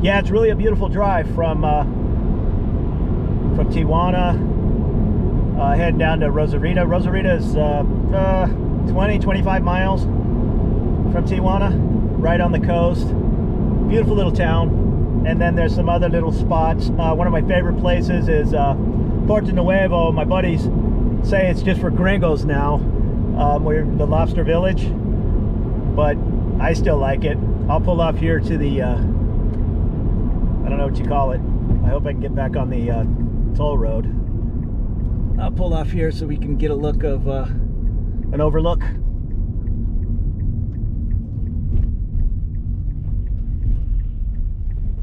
Yeah, it's really a beautiful drive from Tijuana, heading down to Rosarito. Rosarito is 20-25 miles from Tijuana, right on the coast. Beautiful little town. And then there's some other little spots. One of my favorite places is Puerto Nuevo. My buddies say it's just for gringos now. We're the Lobster Village, but I still like it. I'll pull off here to the I don't know what you call it. I hope I can get back on the toll road. I'll pull off here so we can get a look of an overlook.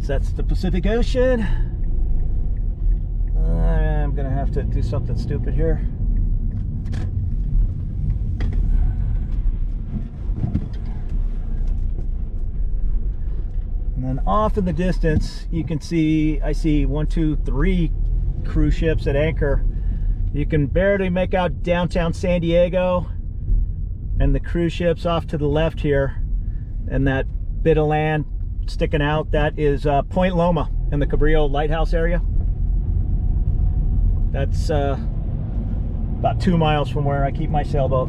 So that's the Pacific Ocean. I'm gonna have to do something stupid here. And then off in the distance, you can see, I see 1, 2, 3 cruise ships at anchor. You can barely make out downtown San Diego, and the cruise ships off to the left here, and that bit of land sticking out, that is Point Loma in the Cabrillo Lighthouse area. That's about 2 miles from where I keep my sailboat.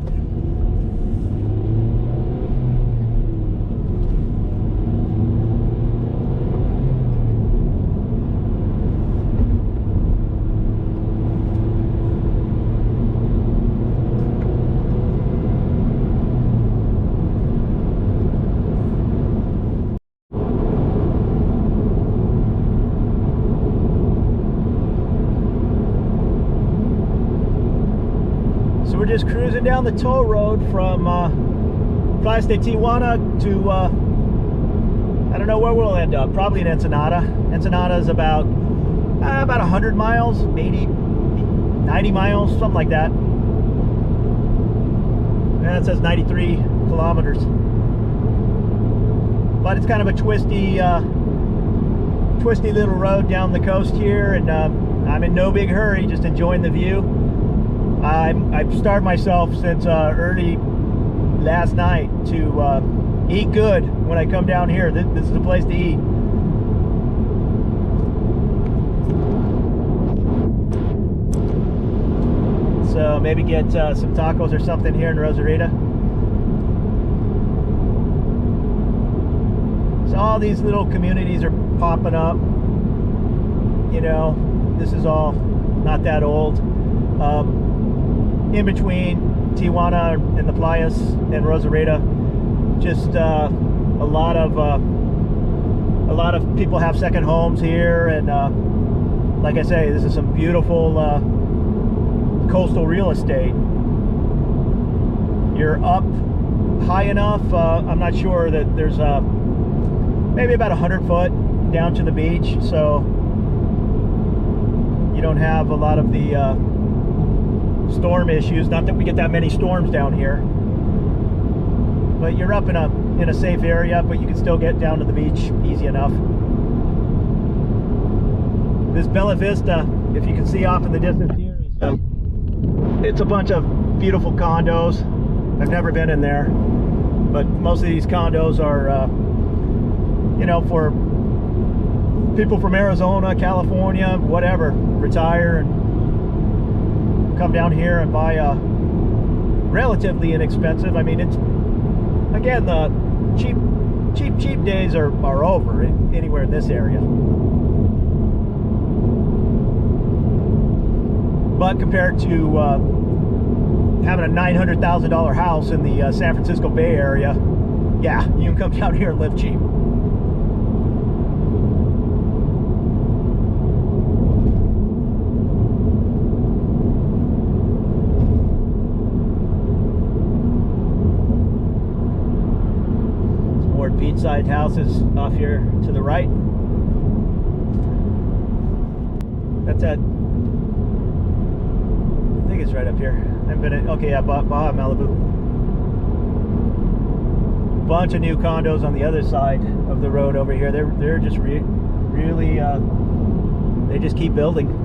We're just cruising down the toll road from Playa de Tijuana to I don't know where we'll end up. Probably in Ensenada. Ensenada is about 100 miles, 80, 90 miles, something like that. And it says 93 kilometers. But it's kind of a twisty little road down the coast here, and I'm in no big hurry, just enjoying the view. I've starved myself since early last night to eat good when I come down here. This is the place to eat. So maybe get some tacos or something here in Rosarito. So all these little communities are popping up. You know, this is all not that old. In between Tijuana and the Playas and Rosarito, just a lot of people have second homes here, and like I say, this is some beautiful coastal real estate. You're up high enough. I'm not sure that there's maybe about 100 foot down to the beach, so you don't have a lot of the storm issues. Not that we get that many storms down here, but you're up in a safe area, but you can still get down to the beach easy enough. This Bella Vista, if you can see off in the distance here, it's a bunch of beautiful condos. I've never been in there, but most of these condos are you know, for people from Arizona, California, whatever, retire and come down here and buy relatively inexpensive. I mean, it's, again, the cheap days are over anywhere in this area. But compared to having a $900,000 house in the San Francisco Bay Area, yeah, you can come down here and live cheap. Beachside houses off here to the right. That's at, I think it's right up here. I've been at, okay, yeah, Baja Malibu. Bunch of new condos on the other side of the road over here. They're just really they just keep building.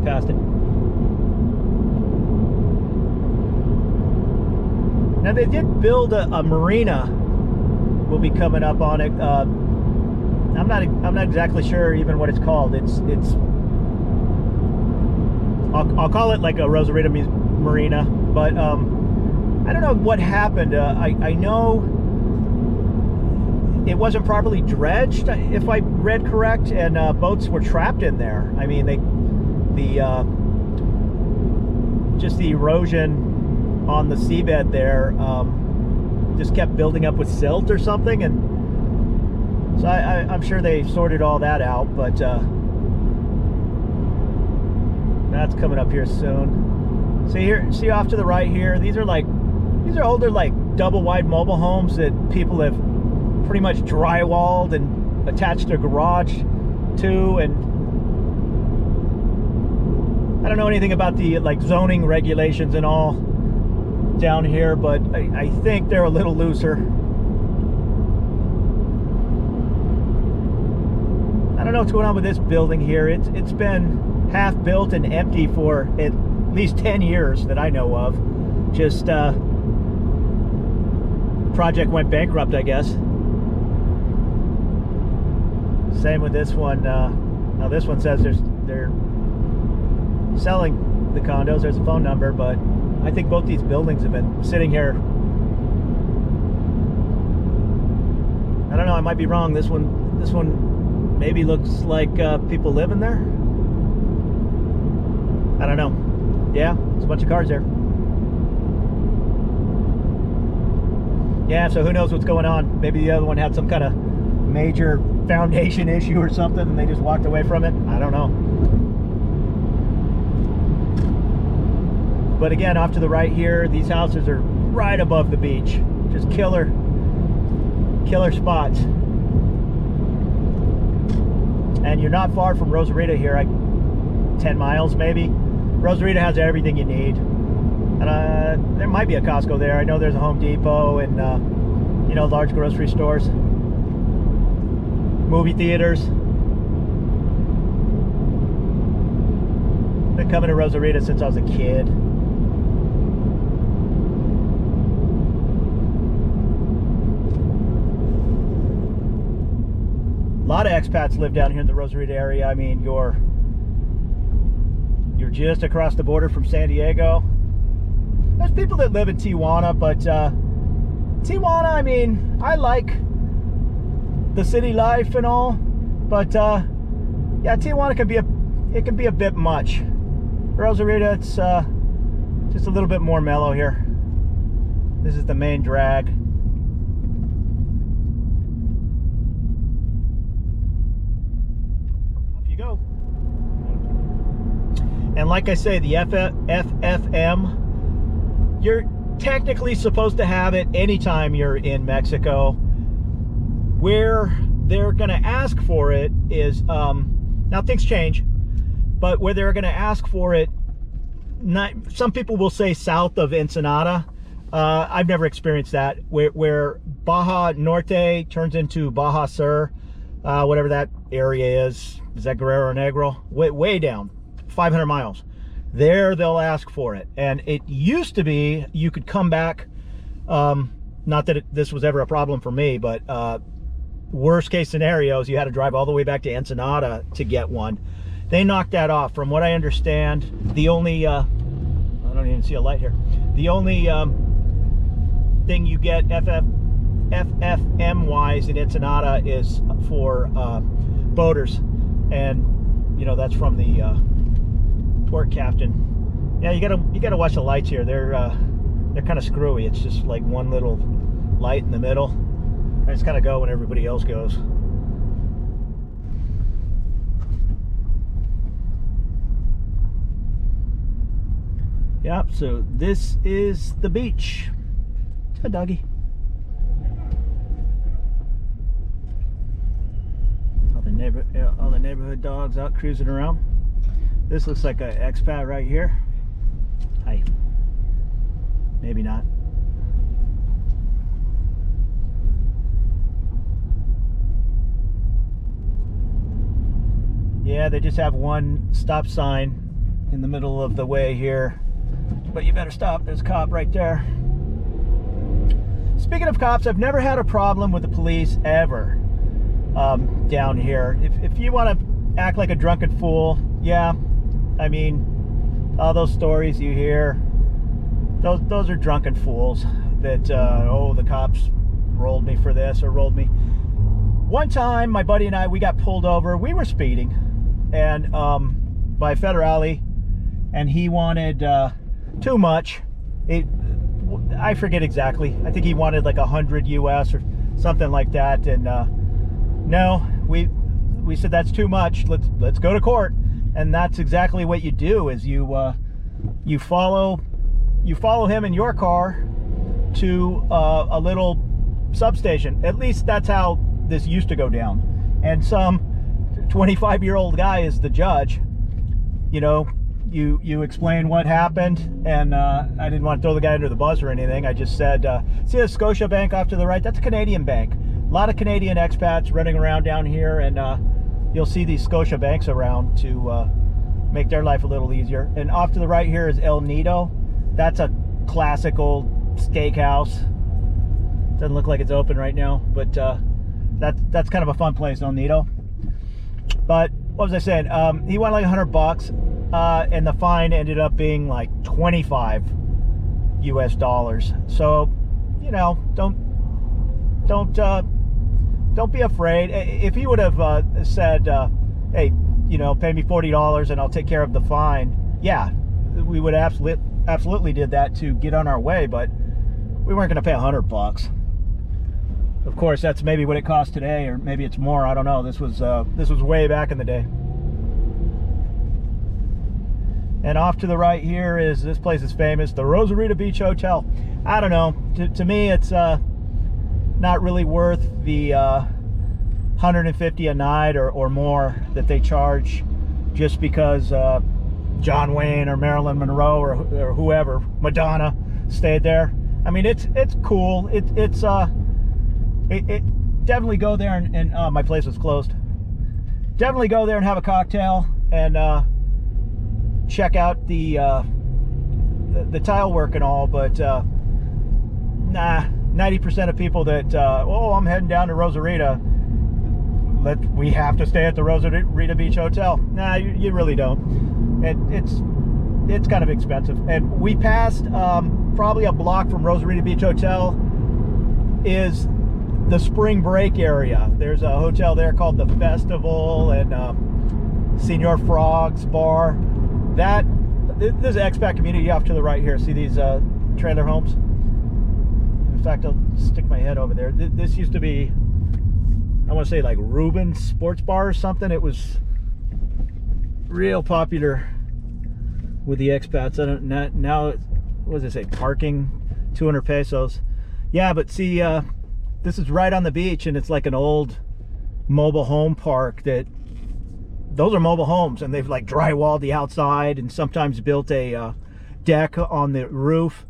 Passed it. Now they did build a marina. Will be coming up on it. I'm not exactly sure even what it's called. I'll call it like a Rosarito marina, but I don't know what happened. I know it wasn't properly dredged, if I read correct, and boats were trapped in there. I mean, just the erosion on the seabed there just kept building up with silt or something, and so I'm sure they sorted all that out, but that's coming up here soon. See off to the right here, these are older like double wide mobile homes that people have pretty much drywalled and attached their garage to, and I don't know anything about the like zoning regulations and all down here, but I think they're a little looser. I don't know what's going on with this building here. It's been half built and empty for at least 10 years that I know of. Just project went bankrupt, I guess. Same with this one. Now this one says they're selling the condos. There's a phone number, but I think both these buildings have been sitting here. I don't know, I might be wrong. This one maybe looks like people live in there. I don't know. Yeah, there's a bunch of cars there. Yeah, so who knows what's going on. Maybe the other one had some kind of major foundation issue or something and they just walked away from it. I don't know. But again, off to the right here, these houses are right above the beach. Just killer spots. And you're not far from Rosarito here, 10 miles maybe. Rosarito has everything you need. And there might be a Costco there. I know there's a Home Depot and you know, large grocery stores, movie theaters. Been coming to Rosarito since I was a kid. A lot of expats live down here in the Rosarito area. I mean, you're just across the border from San Diego. There's people that live in Tijuana, but Tijuana, I mean, I like the city life and all, but yeah, Tijuana can be a bit much. Rosarito, it's just a little bit more mellow here. This is the main drag. Off you go. And like I say, the FFM, you're technically supposed to have it anytime you're in Mexico. Where they're going to ask for it is, now things change, but where they're going to ask for it, some people will say south of Ensenada. I've never experienced that, where Baja Norte turns into Baja Sur, whatever that area is that Guerrero Negro? Way down, 500 miles. There they'll ask for it. And it used to be you could come back, not that this was ever a problem for me, but worst case scenarios, you had to drive all the way back to Ensenada to get one. They knocked that off. From what I understand, the only I don't even see a light here. The only thing you get FFM wise in Ensenada is for boaters, and you know, that's from the port captain. Yeah, you gotta watch the lights here. They're kind of screwy. It's just like one little light in the middle. I just kind of go when everybody else goes. Yep, so this is the beach. It's a doggy. All the neighborhood dogs out cruising around. This looks like an expat right here. Hi. Maybe not. Yeah, they just have one stop sign in the middle of the way here. But you better stop. There's a cop right there. speaking of cops, I've never had a problem with the police ever down here. If you want to act like a drunken fool, yeah, I mean, all those stories you hear, those are drunken fools that, oh, the cops rolled me for this or rolled me. One time, my buddy and I, we got pulled over. We were speeding, and by Federale, and he wanted too much. I forget exactly. I think he wanted like 100 US or something like that. And no, we said that's too much. Let's go to court. And that's exactly what you do. Is you follow him in your car to a little substation. At least that's how this used to go down. And some 25-year-old guy is the judge. You know, you explain what happened, and I didn't want to throw the guy under the bus or anything. I just said, see the Scotia Bank off to the right? That's a Canadian bank. A lot of Canadian expats running around down here, and you'll see these Scotia banks around to make their life a little easier. And off to the right here is El Nido. That's a classic old steakhouse. Doesn't look like it's open right now, but that's kind of a fun place, El Nido. But what was I saying? He wanted like $100, and the fine ended up being like 25 US dollars. So, you know, don't be afraid. If he would have said, hey, you know, pay me $40 and I'll take care of the fine, yeah, we would absolutely did that to get on our way, but we weren't going to pay $100. Of course, that's maybe what it costs today, or maybe it's more. I don't know. This was way back in the day. And off to the right here is, this place is famous, the Rosarito Beach Hotel. I don't know. To me, it's not really worth the $150 a night or more that they charge, just because John Wayne or Marilyn Monroe or whoever, Madonna, stayed there. I mean, it's cool. It definitely go there and my place was closed. Definitely go there and have a cocktail and check out the tile work and all, but nah, 90% of people that oh, I'm heading down to Rosarito, we have to stay at the Rosarito Beach Hotel. Nah, you really don't. It's kind of expensive. And we passed probably a block from Rosarito Beach Hotel is the spring break area. There's a hotel there called the Festival and Senor Frog's Bar. There's an expat community off to the right here. See these trailer homes? In fact, I'll stick my head over there. This used to be, I want to say like Ruben's Sports Bar or something. It was real popular with the expats. I don't now. What does it say? Parking, 200 pesos. Yeah, but see, this is right on the beach, and it's like an old mobile home park. Those are mobile homes, and they've like drywalled the outside and sometimes built a deck on the roof.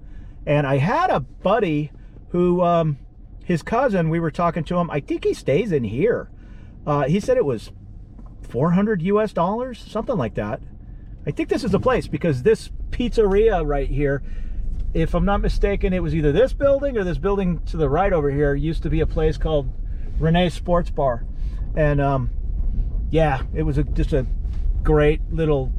And I had a buddy who, his cousin, we were talking to him. I think he stays in here. He said it was 400 US dollars, something like that. I think this is the place, because this pizzeria right here, if I'm not mistaken, it was either this building or this building to the right over here, used to be a place called Renee's Sports Bar. And yeah, it was just a great little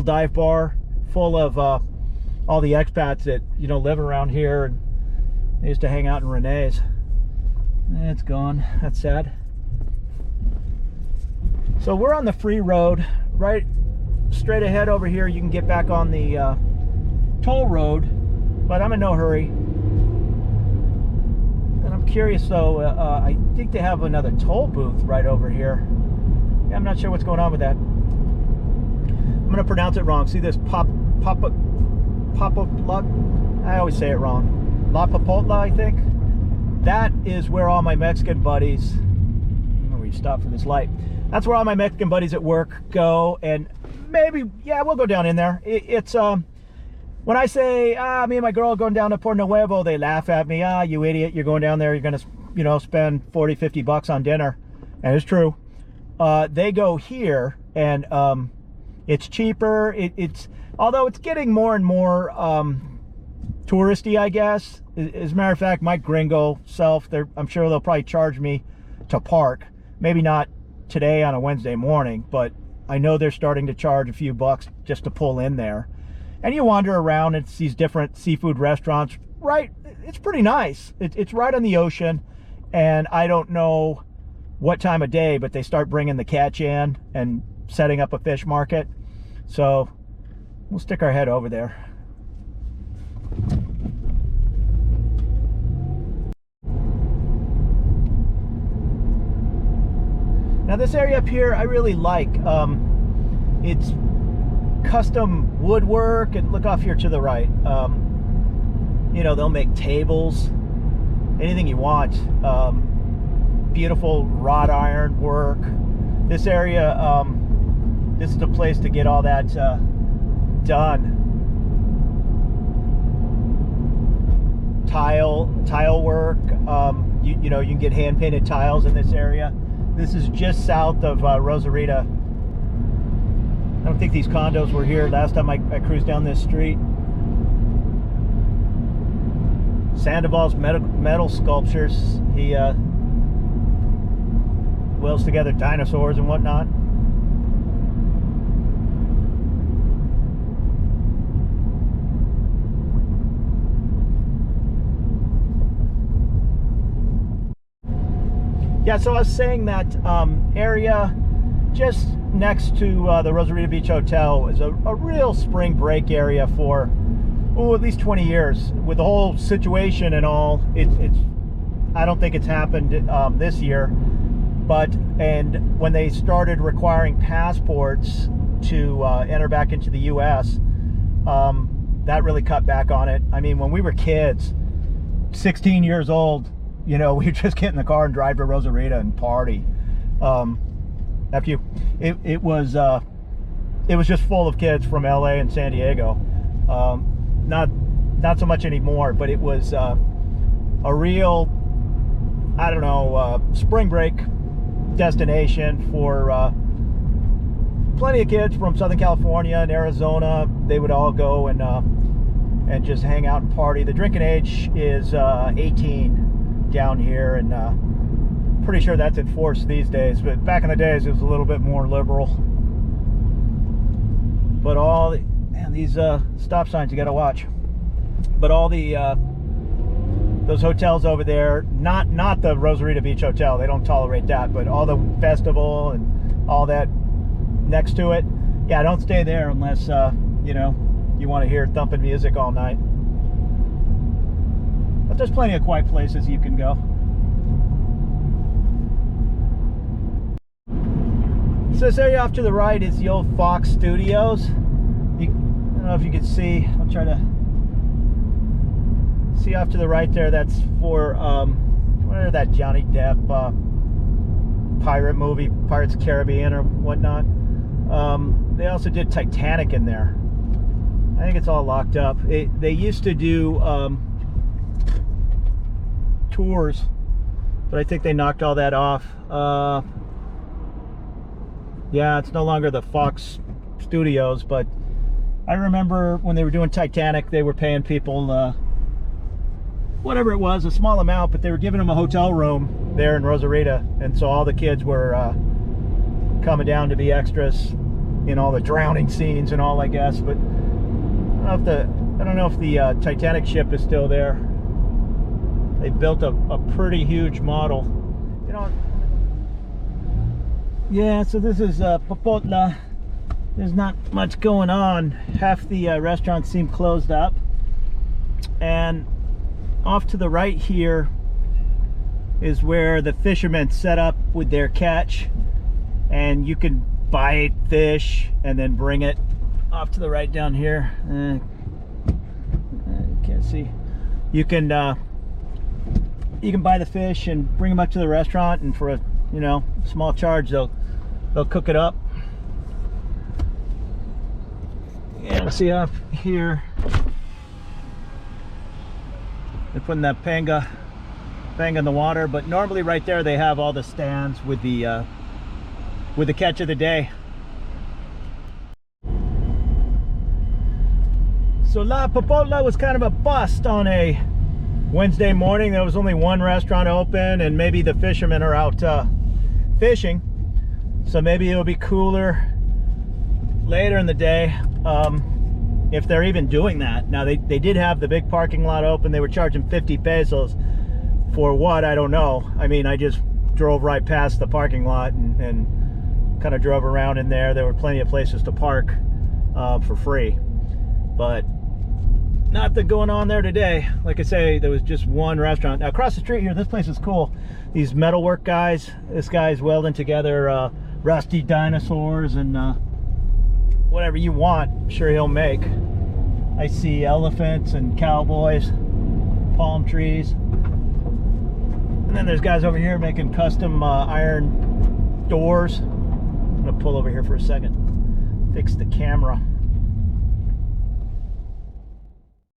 dive bar full of all the expats that, you know, live around here, and they used to hang out in Renee's. It's gone. That's sad. So we're on the free road. Right straight ahead over here, you can get back on the toll road, but I'm in no hurry. And I'm curious though, I think they have another toll booth right over here. Yeah, I'm not sure what's going on with that. I'm gonna pronounce it wrong. See this Papa, I always say it wrong. La Popotla, I think. That is where all my Mexican buddies, where you stop for this light. That's where all my Mexican buddies at work go, and maybe, yeah, we'll go down in there. It's when I say, me and my girl are going down to Puerto Nuevo, they laugh at me. You idiot, you're going down there, you're gonna, you know, spend 40, 50 bucks on dinner. And it's true. They go here, and it's cheaper. It's although it's getting more and more touristy, I guess. As a matter of fact, my gringo self, I'm sure they'll probably charge me to park. Maybe not today on a Wednesday morning, but I know they're starting to charge a few bucks just to pull in there. And you wander around, it's these different seafood restaurants, right? It's pretty nice. It's right on the ocean, and I don't know what time of day, but they start bringing the catch in and setting up a fish market. So we'll stick our head over there. Now this area up here I really like. It's custom woodwork, and look off here to the right. You know, they'll make tables, anything you want. Beautiful wrought iron work. This area, this is the place to get all that done. Tile work. You know, you can get hand painted tiles in this area. This is just south of Rosarito. I don't think these condos were here last time I cruised down this street. Sandoval's metal sculptures. He welds together dinosaurs and whatnot. Yeah, so I was saying that area just next to the Rosarito Beach Hotel is a real spring break area for at least 20 years. With the whole situation and all, it's I don't think it's happened this year, and when they started requiring passports to enter back into the U.S., that really cut back on it. I mean, when we were kids, 16 years old, you know, we just get in the car and drive to Rosarito and party. It was just full of kids from LA and San Diego. Not so much anymore, but it was a real, I don't know, spring break destination for plenty of kids from Southern California and Arizona. They would all go and just hang out and party. The drinking age is 18 down here, and pretty sure that's enforced these days, but back in the days it was a little bit more liberal. But all the, man, these stop signs you gotta watch. But all the those hotels over there, not the Rosarito Beach Hotel, they don't tolerate that, but all the festival and all that next to it, yeah, don't stay there unless you know, you want to hear thumping music all night. But there's plenty of quiet places you can go. So this area off to the right is the old Fox Studios. I don't know if you can see. I'll try to see off to the right there. That's for whatever that Johnny Depp pirate movie, Pirates of the Caribbean or whatnot. They also did Titanic in there. I think it's all locked up. They used to do tours, but I think they knocked all that off. Yeah, it's no longer the Fox Studios, but I remember when they were doing Titanic, they were paying people whatever it was, a small amount, but they were giving them a hotel room there in Rosarito, and so all the kids were coming down to be extras in all the drowning scenes and all, I guess. But I don't know if the Titanic ship is still there. They built a pretty huge model, you know. Yeah, so this is Popotla. There's not much going on. Half the restaurants seem closed up, and off to the right here is where the fishermen set up with their catch, and you can buy fish and then bring it off to the right down here. Can't see. You can buy the fish and bring them up to the restaurant, and for a small charge they'll cook it up. Yeah, see up here they're putting that panga in the water, but normally right there they have all the stands with the catch of the day. So La Popola was kind of a bust on a Wednesday morning. There was only one restaurant open, and maybe the fishermen are out fishing. So maybe it'll be cooler later in the day, if they're even doing that. Now they did have the big parking lot open. They were charging 50 pesos for what, I don't know. I mean, I just drove right past the parking lot and kind of drove around in there. There were plenty of places to park for free, but nothing going on there today. Like I say, there was just one restaurant. Now across the street here, this place is cool. These metalwork guys, this guy's welding together rusty dinosaurs and whatever you want, I'm sure he'll make. I see elephants and cowboys, palm trees, and then there's guys over here making custom iron doors. I'm gonna pull over here for a second, fix the camera.